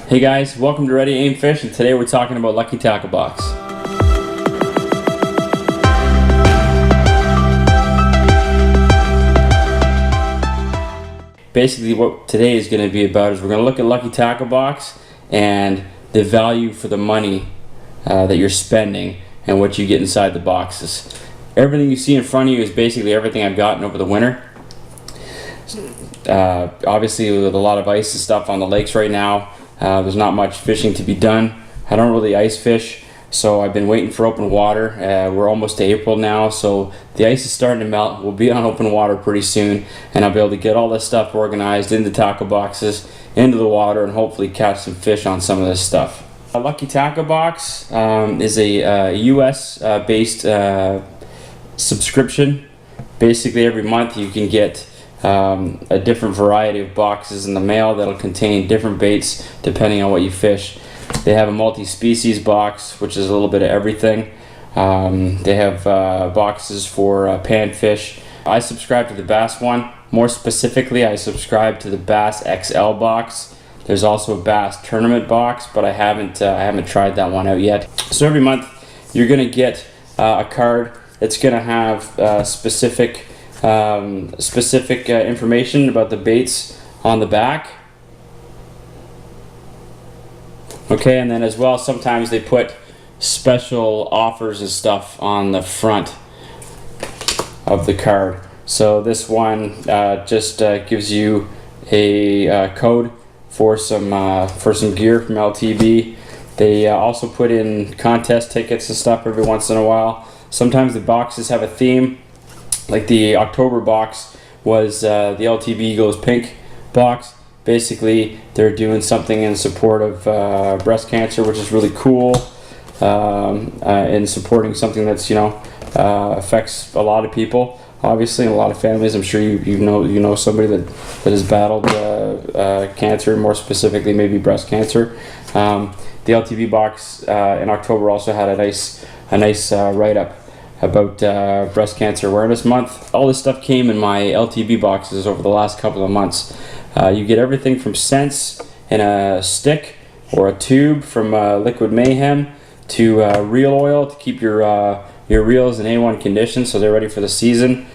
Hey guys, welcome to Ready Aim Fish, and today we're talking about Lucky Tackle Box. Basically what today is going to be about is we're going to look at Lucky Tackle Box and the value for the money that you're spending and what you get inside the boxes. Everything you see in front of you is basically everything I've gotten over the winter. Obviously with a lot of ice and stuff on the lakes right now, there's not much fishing to be done. I don't really ice fish, so I've been waiting for open water. We're almost to April now, so the ice is starting to melt. We'll be on open water pretty soon, and I'll be able to get all this stuff organized into tackle boxes, into the water, and hopefully catch some fish on some of this stuff. A Lucky Tackle Box is a US based subscription. Basically every month you can get a different variety of boxes in the mail that'll contain different baits depending on what you fish. They have a multi-species box, which is a little bit of everything. They have boxes for panfish. I subscribe to the Bass one. More specifically, I subscribe to the Bass XL box. There's also a Bass Tournament box, but I haven't tried that one out yet. So every month you're gonna get a card that's gonna have specific information about the baits on the back. Okay, and then as well, sometimes they put special offers and stuff on the front of the card. So this one just gives you a code for some gear from LTB. They also put in contest tickets and stuff every once in a while. Sometimes the boxes have a theme. Like the October box was the LTB Goes Pink box. Basically, they're doing something in support of breast cancer, which is really cool, and supporting something that's affects a lot of people. Obviously, in a lot of families. I'm sure you know somebody that has battled cancer, more specifically maybe breast cancer. The LTB box in October also had a nice write-up about Breast Cancer Awareness Month. All this stuff came in my LTB boxes over the last couple of months. You get everything from scents in a stick or a tube from Liquid Mayhem to reel oil to keep your reels in A1 condition so they're ready for the season.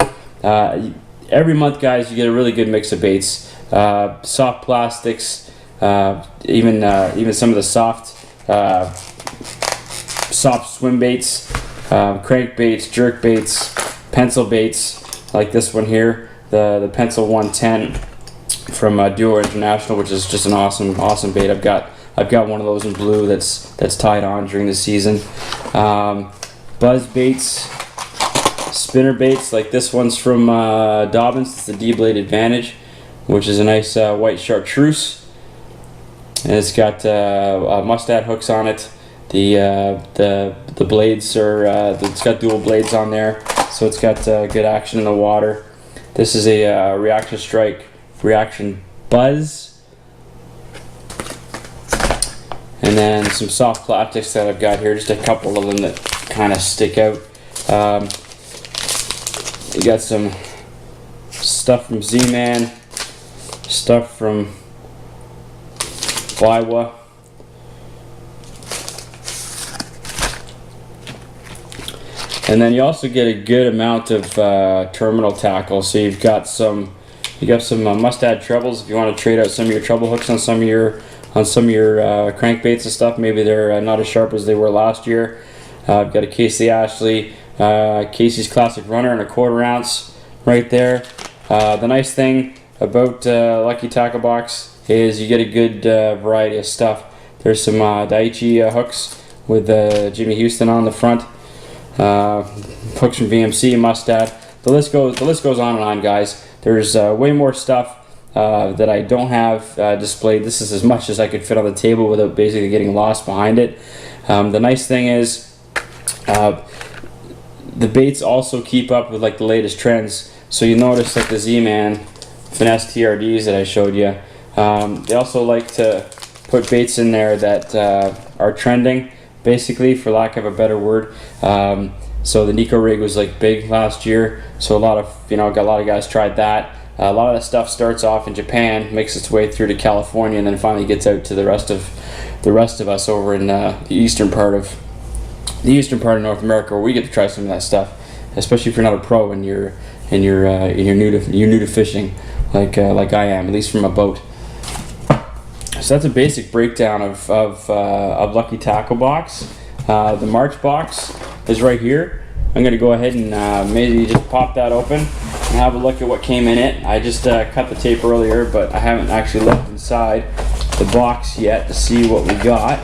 Every month, guys, you get a really good mix of baits. Soft plastics, even some of the soft swim baits. Crank baits, jerk baits, pencil baits like this one here, the Pencil 110 from Duo International, which is just an awesome bait. I've got one of those in blue that's tied on during the season. Buzz baits, spinner baits like this one's from Dobyns. It's the D-Blade Advantage, which is a nice white chartreuse, and it's got mustad hooks on it. The blades are it's got dual blades on there, so it's got good action in the water. This is a Reaction Strike Reaction Buzz, and then some soft plastics that I've got here, just a couple of them that kind of stick out. You got some stuff from Z-Man, stuff from Biwa. And then you also get a good amount of terminal tackle. So you've got some mustad trebles if you want to trade out some of your treble hooks on some of your crankbaits and stuff. Maybe they're not as sharp as they were last year. I've got a Casey Ashley, Casey's Classic Runner, and a 1/4 ounce right there. The nice thing about Lucky Tackle Box is you get a good variety of stuff. There's some Daiichi hooks with Jimmy Houston on the front. Hooks from VMC, Mustad. The list goes on and on, guys. There's way more stuff that I don't have displayed. This is as much as I could fit on the table without basically getting lost behind it. The nice thing is the baits also keep up with like the latest trends. So you notice like the Z-Man Finesse TRDs that I showed you. They also like to put baits in there that are trending, basically, for lack of a better word. So the Nico rig was like big last year, so got a lot of guys tried that. A lot of that stuff starts off in Japan, makes its way through to California, and then finally gets out to the rest of us over in the eastern part of North America, where we get to try some of that stuff. Especially if you're not a pro and you're new to fishing, like I am, at least from a boat. So that's a basic breakdown of Lucky Tackle Box. The March box is right here. I'm going to go ahead and maybe just pop that open and have a look at what came in it. I just cut the tape earlier, but I haven't actually looked inside the box yet to see what we got.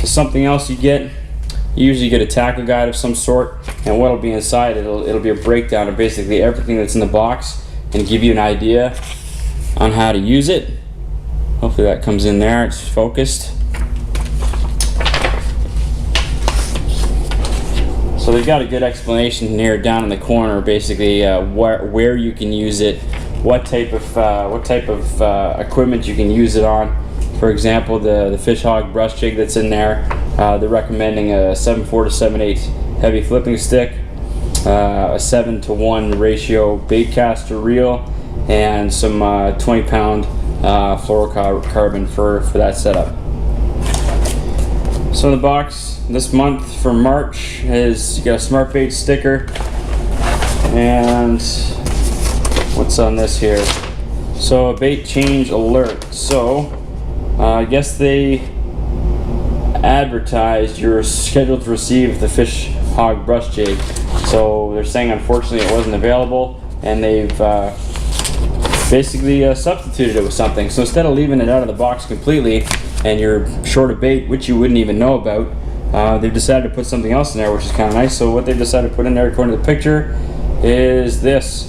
So something else you usually get a tackle guide of some sort, and what'll be inside it'll be a breakdown of basically everything that's in the box and give you an idea on how to use it. Hopefully that comes in there, it's focused. So they've got a good explanation here down in the corner, basically where you can use it, what type of equipment you can use it on. For example, the Fish Hog brush jig that's in there, they're recommending a 7.4 to 7.8 heavy flipping stick, a 7-to-1 ratio bait caster reel, and some 20-pound fluorocarbon for that setup. So the box this month for March is, you got a Smart Bait sticker, and what's on this here? So a bait change alert. So I guess they advertised you're scheduled to receive the Fish Hog brush jig. So they're saying unfortunately it wasn't available, and they've basically substituted it with something. So instead of leaving it out of the box completely and you're short of bait, which you wouldn't even know about, they've decided to put something else in there, which is kind of nice. So what they've decided to put in there, according to the picture, is this.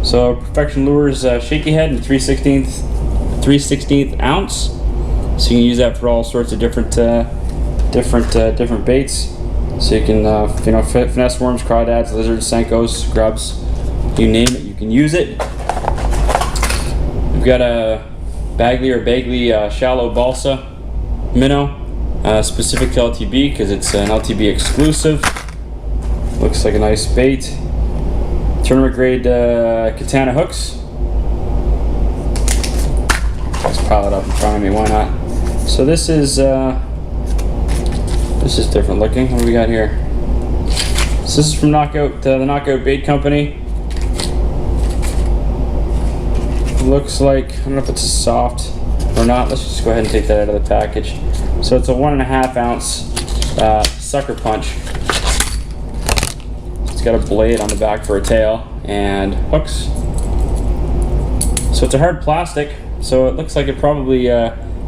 So Perfection Lures shaky head in 3/16 ounce. So you can use that for all sorts of different baits. So you can finesse worms, crawdads, lizards, senkos, grubs, you name it, you can use it. We've got a Bagley shallow balsa minnow, specific to LTB because it's an LTB exclusive. Looks like a nice bait. Tournament grade katana hooks. Let's pile it up in front of me, why not? So this is different looking. What do we got here? So this is from Knockout, the Knockout Bait Company. Looks like, I don't know if it's soft or not. Let's just go ahead and take that out of the package. So it's a 1.5 ounce sucker punch. It's got a blade on the back for a tail and hooks. So it's a hard plastic, so it looks like it probably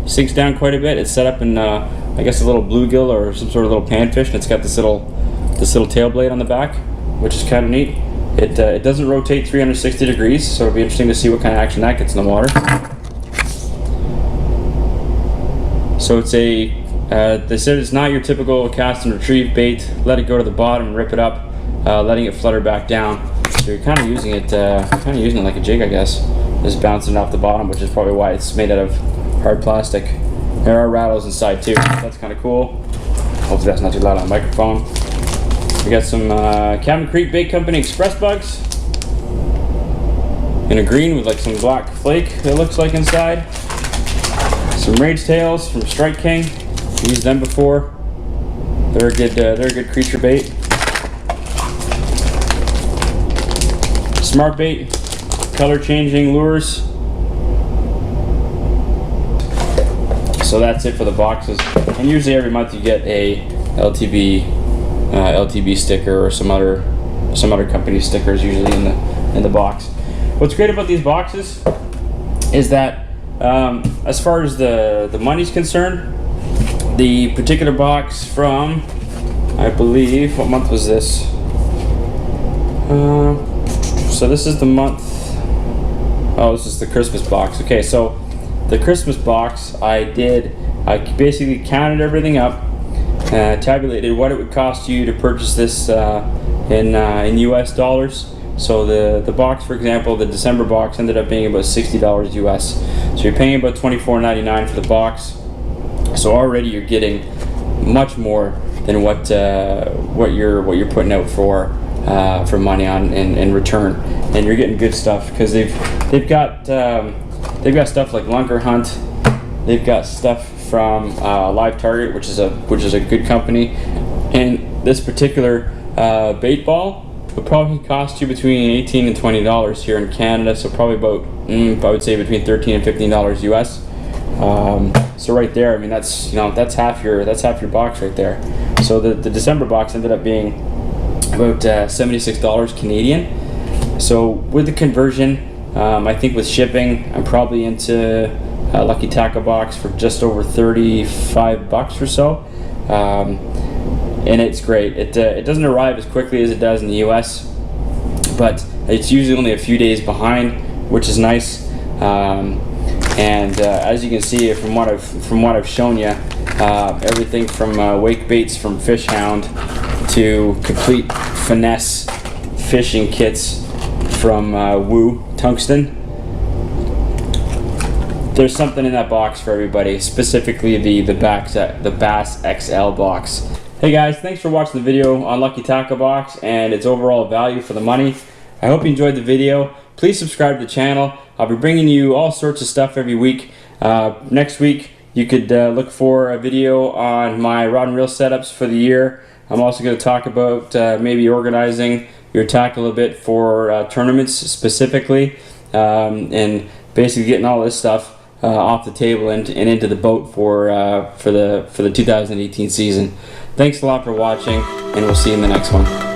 sinks down quite a bit. It's set up in I guess a little bluegill or some sort of little panfish, and it's got this little tail blade on the back, which is kind of neat. It doesn't rotate 360 degrees, so it'll be interesting to see what kind of action that gets in the water. So it's they said it's not your typical cast and retrieve bait. Let it go to the bottom and rip it up, letting it flutter back down. So you're kind of using it like a jig, I guess, just bouncing off the bottom, which is probably why it's made out of hard plastic. There are rattles inside too. That's kind of cool. Hopefully that's not too loud on the microphone. We got some Cabin Creek Bait Company Express Bugs in a green with like some black flake, it looks like inside. Some Rage Tails from Strike King. Used them before. They're a good creature bait. Smart Bait color changing lures. So that's it for the boxes. And usually every month you get a LTB sticker or some other company stickers usually in the box. What's great about these boxes is that as far as the money's concerned, the particular box from, I believe, what month was this? So this is the month, this is the Christmas box. Okay, so the Christmas box I basically counted everything up, tabulated what it would cost you to purchase this in US dollars. So the box, for example, the December box ended up being about $60 US. So you're paying about $24.99 for the box. So already you're getting much more than what you're putting out for money on in return, and you're getting good stuff because they've got stuff like Lunker Hunt. They've got stuff from Live Target, which is a good company, and this particular bait ball would probably cost you between $18 and $20 here in Canada, so probably about I would say between $13 and $15 US. So right there, I mean that's half your box right there. So the December box ended up being about $76 Canadian. So with the conversion, I think with shipping, I'm probably into Lucky Tackle box for just over $35 or so. And it's great. It doesn't arrive as quickly as it does in the US, but it's usually only a few days behind, which is nice. And as you can see from what I've shown you, everything from wake baits from Fish Hound to complete finesse fishing kits from Woo Tungsten. There's something in that box for everybody, specifically the Bass XL box. Hey guys, thanks for watching the video on Lucky Tackle box and its overall value for the money. I hope you enjoyed the video. Please subscribe to the channel. I'll be bringing you all sorts of stuff every week. Next week, you could look for a video on my rod and reel setups for the year. I'm also going to talk about maybe organizing your tackle a bit for tournaments specifically, and basically getting all this stuff off the table and into the boat for the 2018 season. Thanks a lot for watching, and we'll see you in the next one.